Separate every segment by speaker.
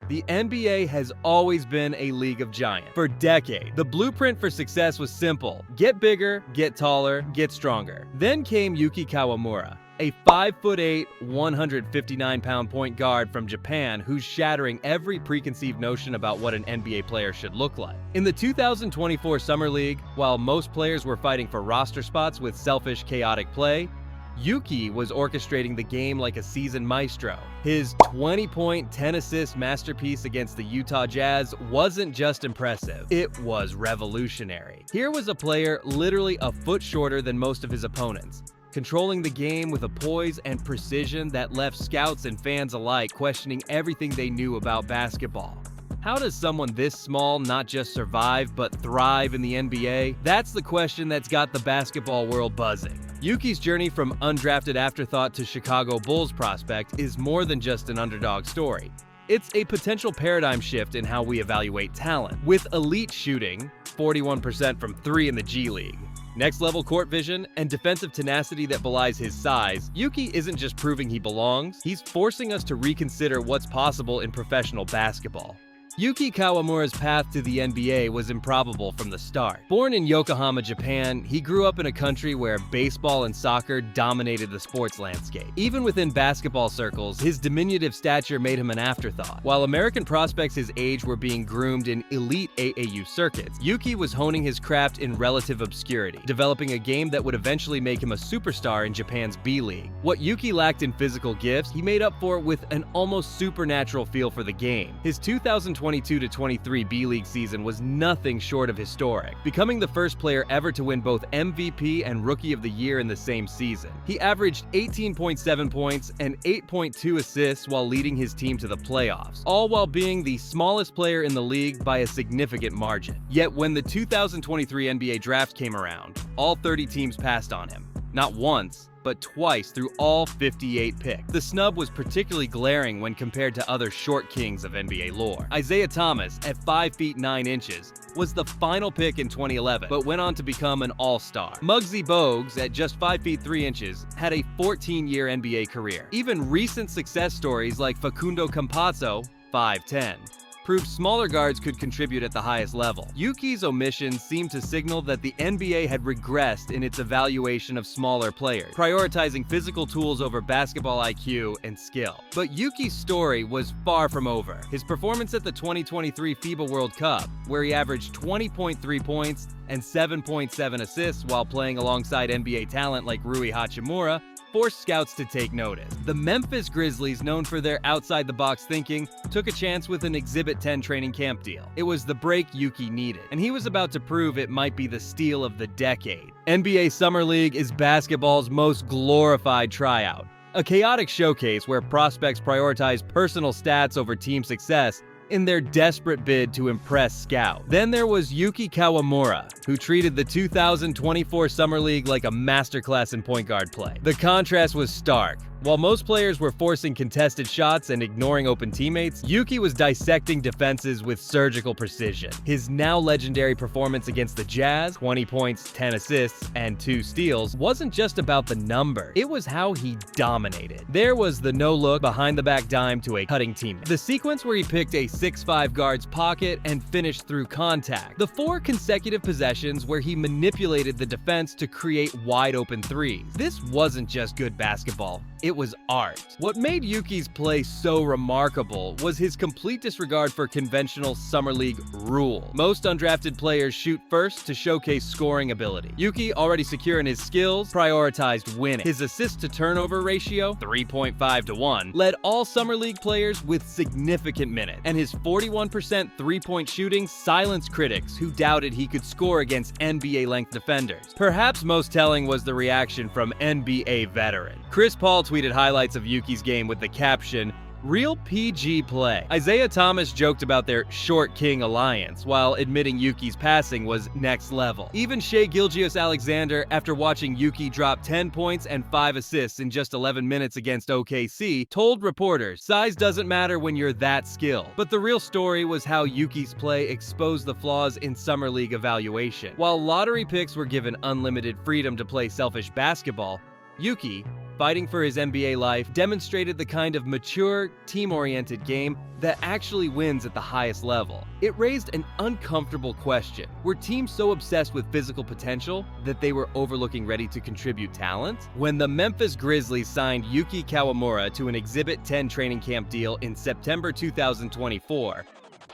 Speaker 1: The NBA has always been a league of giants. For decades, the blueprint for success was simple: get bigger, get taller, get stronger. Then came Yuki Kawamura, a 5'8", 159-pound point guard from Japan who's shattering every preconceived notion about what an NBA player should look like. In the 2024 Summer League, while most players were fighting for roster spots with selfish, chaotic play, Yuki was orchestrating the game like a seasoned maestro. His 20-point, 10-assist masterpiece against the Utah Jazz wasn't just impressive, it was revolutionary. Here was a player literally a foot shorter than most of his opponents, controlling the game with a poise and precision that left scouts and fans alike questioning everything they knew about basketball. How does someone this small not just survive but thrive in the NBA? That's the question that's got the basketball world buzzing. Yuki's journey from undrafted afterthought to Chicago Bulls prospect is more than just an underdog story. It's a potential paradigm shift in how we evaluate talent. With elite shooting, 41% from 3 in the G League, next-level court vision, and defensive tenacity that belies his size, Yuki isn't just proving he belongs, he's forcing us to reconsider what's possible in professional basketball. Yuki Kawamura's path to the NBA was improbable from the start. Born in Yokohama, Japan, he grew up in a country where baseball and soccer dominated the sports landscape. Even within basketball circles, his diminutive stature made him an afterthought. While American prospects his age were being groomed in elite AAU circuits, Yuki was honing his craft in relative obscurity, developing a game that would eventually make him a superstar in Japan's B League. What Yuki lacked in physical gifts, he made up for with an almost supernatural feel for the game. His 2022-23 B League season was nothing short of historic, becoming the first player ever to win both MVP and Rookie of the Year in the same season. He averaged 18.7 points and 8.2 assists while leading his team to the playoffs, all while being the smallest player in the league by a significant margin. Yet when the 2023 NBA draft came around, all 30 teams passed on him. Not once, but twice through all 58 picks. The snub was particularly glaring when compared to other short kings of NBA lore. Isaiah Thomas, at 5 feet 9 inches, was the final pick in 2011, but went on to become an all-star. Muggsy Bogues, at just 5 feet 3 inches, had a 14-year NBA career. Even recent success stories like Facundo Campazzo, 5'10", proved smaller guards could contribute at the highest level. Yuki's omissions seemed to signal that the NBA had regressed in its evaluation of smaller players, prioritizing physical tools over basketball IQ and skill. But Yuki's story was far from over. His performance at the 2023 FIBA World Cup, where he averaged 20.3 points and 7.7 assists while playing alongside NBA talent like Rui Hachimura, forced scouts to take notice. The Memphis Grizzlies, known for their outside-the-box thinking, took a chance with an Exhibit 10 training camp deal. It was the break Yuki needed, and he was about to prove it might be the steal of the decade. NBA Summer League is basketball's most glorified tryout, a chaotic showcase where prospects prioritize personal stats over team success in their desperate bid to impress scouts. Then there was Yuki Kawamura, who treated the 2024 Summer League like a masterclass in point guard play. The contrast was stark. While most players were forcing contested shots and ignoring open teammates, Yuki was dissecting defenses with surgical precision. His now legendary performance against the Jazz, 20 points, 10 assists, and 2 steals, wasn't just about the number, it was how he dominated. There was the no-look behind-the-back dime to a cutting teammate, the sequence where he picked a 6'5" guard's pocket and finished through contact, the 4 consecutive possessions where he manipulated the defense to create wide-open threes. This wasn't just good basketball, it was art. What made Yuki's play so remarkable was his complete disregard for conventional Summer League rule. Most undrafted players shoot first to showcase scoring ability. Yuki, already secure in his skills, prioritized winning. His assist-to-turnover ratio, 3.5 to 1, led all Summer League players with significant minutes, and his 41% three-point shooting silenced critics who doubted he could score against NBA-length defenders. Perhaps most telling was the reaction from NBA veteran Chris Paul tweeted highlights of Yuki's game with the caption, "Real PG play." Isaiah Thomas joked about their short king alliance, while admitting Yuki's passing was next level. Even Shai Gilgeous-Alexander, after watching Yuki drop 10 points and 5 assists in just 11 minutes against OKC, told reporters, "Size doesn't matter when you're that skilled." But the real story was how Yuki's play exposed the flaws in Summer League evaluation. While lottery picks were given unlimited freedom to play selfish basketball, Yuki, fighting for his NBA life, demonstrated the kind of mature, team-oriented game that actually wins at the highest level. It raised an uncomfortable question. Were teams so obsessed with physical potential that they were overlooking ready to contribute talent? When the Memphis Grizzlies signed Yuki Kawamura to an Exhibit 10 training camp deal in September 2024,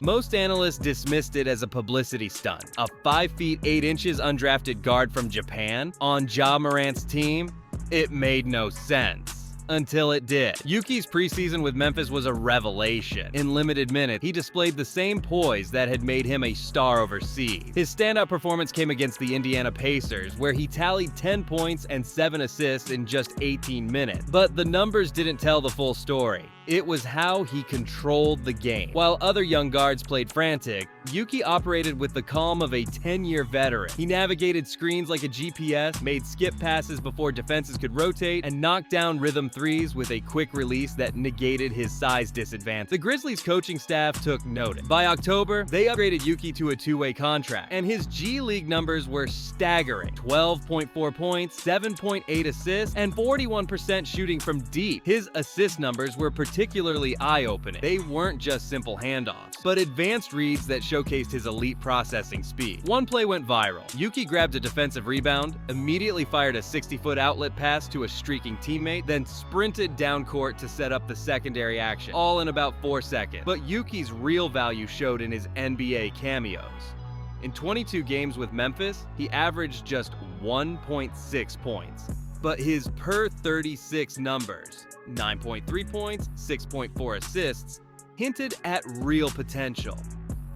Speaker 1: most analysts dismissed it as a publicity stunt. A 5 feet 8 inches undrafted guard from Japan on Ja Morant's team? It made no sense. Until it did. Yuki's preseason with Memphis was a revelation. In limited minutes, he displayed the same poise that had made him a star overseas. His standout performance came against the Indiana Pacers, where he tallied 10 points and 7 assists in just 18 minutes. But the numbers didn't tell the full story. It was how he controlled the game. While other young guards played frantic, Yuki operated with the calm of a 10-year veteran. He navigated screens like a GPS, made skip passes before defenses could rotate, and knocked down rhythm threes with a quick release that negated his size disadvantage. The Grizzlies coaching staff took notice. By October, they upgraded Yuki to a two-way contract, and his G League numbers were staggering. 12.4 points, 7.8 assists, and 41% shooting from deep. His assist numbers were particularly eye-opening. They weren't just simple handoffs, but advanced reads that showcased his elite processing speed. One play went viral. Yuki grabbed a defensive rebound, immediately fired a 60-foot outlet pass to a streaking teammate, then sprinted down court to set up the secondary action, all in about 4 seconds. But Yuki's real value showed in his NBA cameos. In 22 games with Memphis, he averaged just 1.6 points. But his per 36 numbers, 9.3 points, 6.4 assists, hinted at real potential.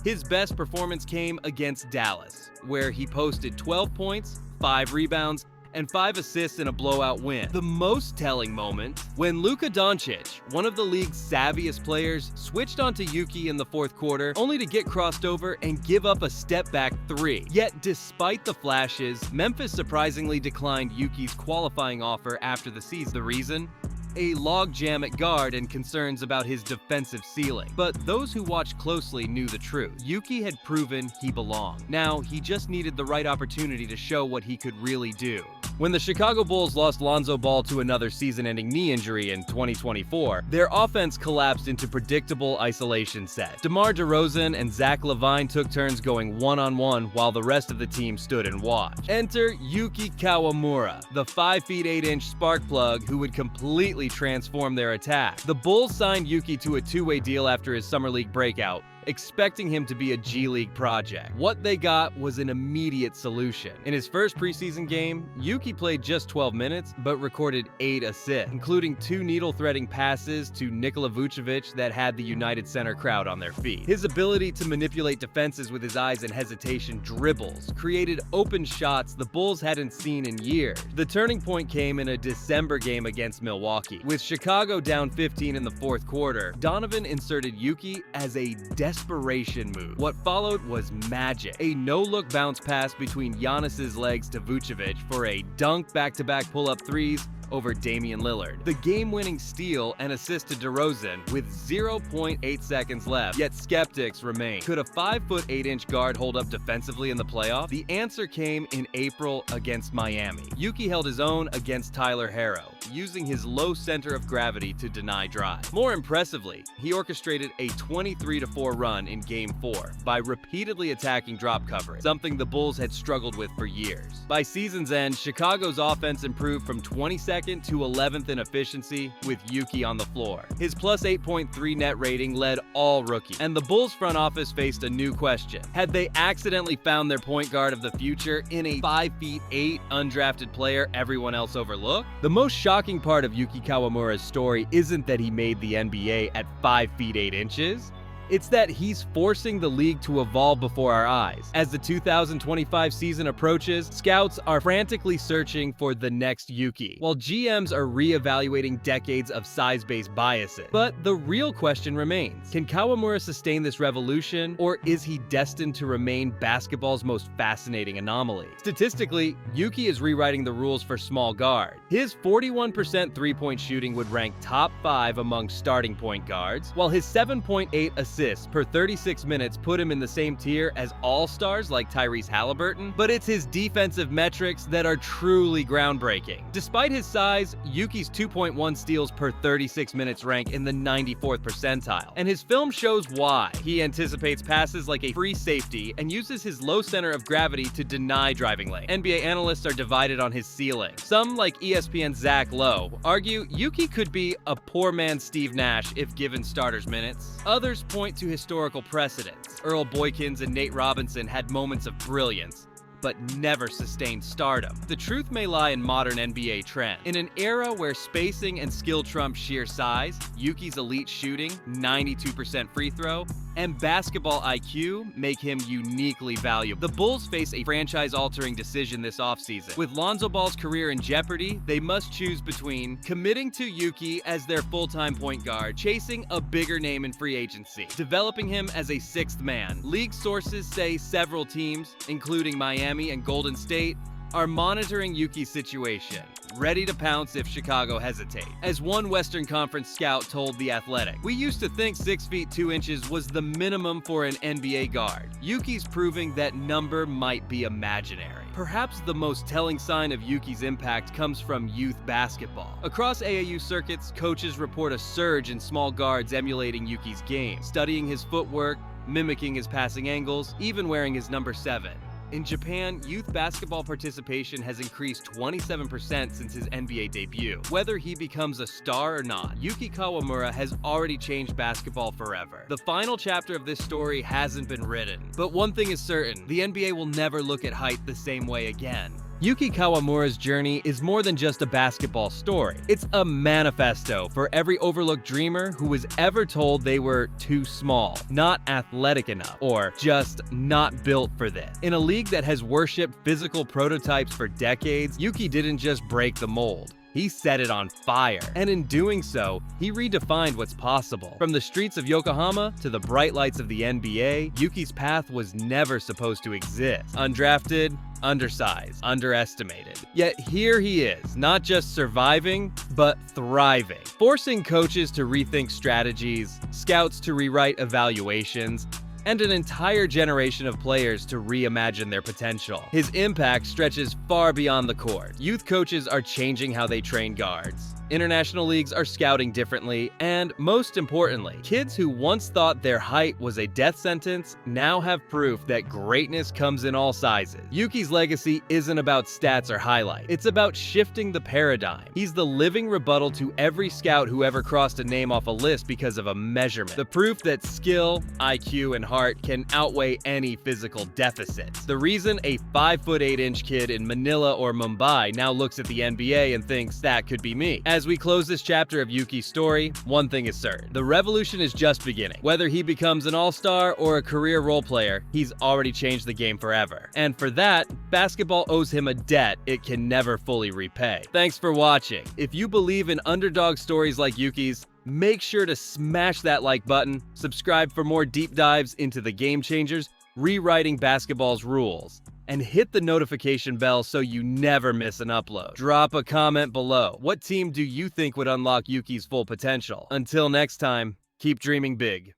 Speaker 1: His best performance came against Dallas, where he posted 12 points, 5 rebounds, and 5 assists in a blowout win. The most telling moment, when Luka Doncic, one of the league's savviest players, switched onto Yuki in the fourth quarter, only to get crossed over and give up a step-back three. Yet, despite the flashes, Memphis surprisingly declined Yuki's qualifying offer after the season. The reason? A logjam at guard and concerns about his defensive ceiling. But those who watched closely knew the truth. Yuki had proven he belonged. Now, he just needed the right opportunity to show what he could really do. When the Chicago Bulls lost Lonzo Ball to another season-ending knee injury in 2024, their offense collapsed into predictable isolation sets. DeMar DeRozan and Zach LaVine took turns going one-on-one while the rest of the team stood and watched. Enter Yuki Kawamura, the 5 feet 8 inch spark plug who would completely transform their attack. The Bulls signed Yuki to a two-way deal after his summer league breakout, expecting him to be a G League project. What they got was an immediate solution. In his first preseason game, Yuki played just 12 minutes, but recorded 8 assists, including 2 needle-threading passes to Nikola Vucevic that had the United Center crowd on their feet. His ability to manipulate defenses with his eyes and hesitation dribbles created open shots the Bulls hadn't seen in years. The turning point came in a December game against Milwaukee. With Chicago down 15 in the fourth quarter, Donovan inserted Yuki as a desperation move. What followed was magic. A no-look bounce pass between Giannis's legs to Vucevic for a dunk back-to-back pull-up threes over Damian Lillard. The game-winning steal and assist to DeRozan with 0.8 seconds left, yet skeptics remain. Could a 5'8" guard hold up defensively in the playoffs? The answer came in April against Miami. Yuki held his own against Tyler Herro, using his low center of gravity to deny drive. More impressively, he orchestrated a 23-4 run in Game 4 by repeatedly attacking drop coverage, something the Bulls had struggled with for years. By season's end, Chicago's offense improved from 22nd to 11th in efficiency with Yuki on the floor. His plus 8.3 net rating led all rookies, and the Bulls front office faced a new question. Had they accidentally found their point guard of the future in a 5'8" undrafted player everyone else overlooked? The most shocking part of Yuki Kawamura's story isn't that he made the NBA at 5 feet 8 inches. It's that he's forcing the league to evolve before our eyes. As the 2025 season approaches, scouts are frantically searching for the next Yuki, while GMs are reevaluating decades of size-based biases. But the real question remains, can Kawamura sustain this revolution, or is he destined to remain basketball's most fascinating anomaly? Statistically, Yuki is rewriting the rules for small guard. His 41% three-point shooting would rank top 5 among starting point guards, while his 7.8 assists assists per 36 minutes put him in the same tier as all-stars like Tyrese Halliburton, but it's his defensive metrics that are truly groundbreaking. Despite his size, Yuki's 2.1 steals per 36 minutes rank in the 94th percentile, and his film shows why. He anticipates passes like a free safety and uses his low center of gravity to deny driving lane. NBA analysts are divided on his ceiling. Some, like ESPN's Zach Lowe, argue Yuki could be a poor man's Steve Nash if given starters minutes. Others point to historical precedents. Earl Boykins and Nate Robinson had moments of brilliance, but never sustained stardom. The truth may lie in modern NBA trends. In an era where spacing and skill trump sheer size, Yuki's elite shooting, 92% free throw, and basketball IQ make him uniquely valuable. The Bulls face a franchise-altering decision this offseason. With Lonzo Ball's career in jeopardy, they must choose between committing to Yuki as their full-time point guard, chasing a bigger name in free agency, developing him as a sixth man. League sources say several teams, including Miami and Golden State, are monitoring Yuki's situation, ready to pounce if Chicago hesitates. As one Western Conference scout told The Athletic, "We used to think 6 feet 2 inches was the minimum for an NBA guard. Yuki's proving that number might be imaginary." Perhaps the most telling sign of Yuki's impact comes from youth basketball. Across AAU circuits, coaches report a surge in small guards emulating Yuki's game, studying his footwork, mimicking his passing angles, even wearing his number 7. In Japan, youth basketball participation has increased 27% since his NBA debut. Whether he becomes a star or not, Yuki Kawamura has already changed basketball forever. The final chapter of this story hasn't been written, but one thing is certain: the NBA will never look at height the same way again. Yuki Kawamura's journey is more than just a basketball story. It's a manifesto for every overlooked dreamer who was ever told they were too small, not athletic enough, or just not built for this. In a league that has worshipped physical prototypes for decades, Yuki didn't just break the mold. He set it on fire, and in doing so, he redefined what's possible. From the streets of Yokohama to the bright lights of the NBA, Yuki's path was never supposed to exist. Undrafted, undersized, underestimated. Yet here he is, not just surviving, but thriving, forcing coaches to rethink strategies, scouts to rewrite evaluations, and an entire generation of players to reimagine their potential. His impact stretches far beyond the court. Youth coaches are changing how they train guards. International leagues are scouting differently, and most importantly, kids who once thought their height was a death sentence now have proof that greatness comes in all sizes. Yuki's legacy isn't about stats or highlights. It's about shifting the paradigm. He's the living rebuttal to every scout who ever crossed a name off a list because of a measurement. The proof that skill, IQ, and heart can outweigh any physical deficits. The reason a 5'8" kid in Manila or Mumbai now looks at the NBA and thinks that could be me. As we close this chapter of Yuki's story, one thing is certain: the revolution is just beginning. Whether he becomes an all-star or a career role player, he's already changed the game forever. And for that, basketball owes him a debt it can never fully repay. Thanks for watching. If you believe in underdog stories like Yuki's, make sure to smash that like button, subscribe for more deep dives into the game changers rewriting basketball's rules, and hit the notification bell so you never miss an upload. Drop a comment below. What team do you think would unlock Yuki's full potential? Until next time, keep dreaming big.